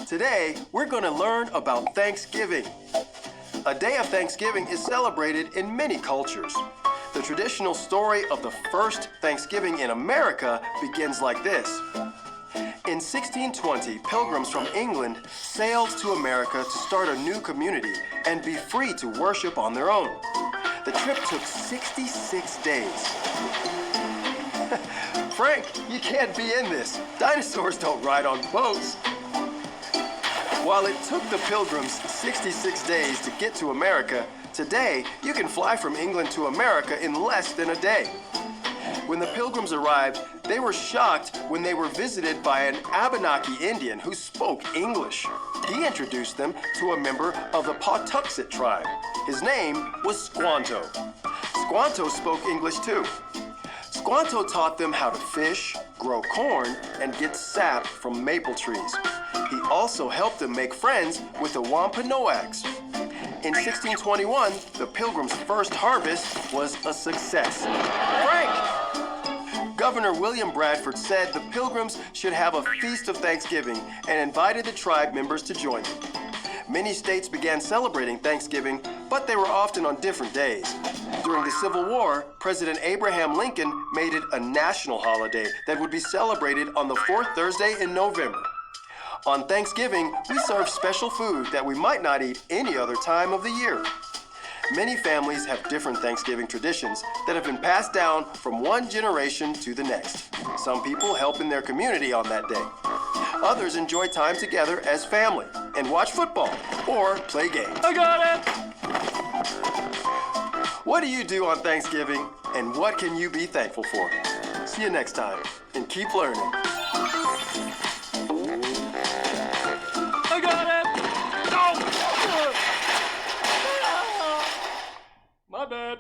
Today, we're going to learn about Thanksgiving. A day of Thanksgiving is celebrated in many cultures. The traditional story of the first Thanksgiving in America begins like this. In 1620, pilgrims from England sailed to America to start a new community and be free to worship on their own. The trip took 66 days. Frank, you can't be in this. Dinosaurs don't ride on boats. While it took the pilgrims 66 days to get to America, today you can fly from England to America in less than a day. When the pilgrims arrived, they were shocked when they were visited by an Abenaki Indian who spoke English. He introduced them to a member of the Pawtuxet tribe. His name was Squanto. Squanto spoke English too. Squanto taught them how to fish, grow corn, and get sap from maple trees. He also helped them make friends with the Wampanoags. In 1621, the Pilgrims' first harvest was a success. Frank! Governor William Bradford said the Pilgrims should have a feast of Thanksgiving and invited the tribe members to join them. Many states began celebrating Thanksgiving, but they were often on different days. During the Civil War, President Abraham Lincoln made it a national holiday that would be celebrated on the fourth Thursday in November. On Thanksgiving, we serve special food that we might not eat any other time of the year. Many families have different Thanksgiving traditions that have been passed down from one generation to the next. Some people help in their community on that day. Others enjoy time together as family and watch football or play games. I got it! What do you do on Thanksgiving, and what can you be thankful for? See you next time, and keep learning. I got it! No! My bad.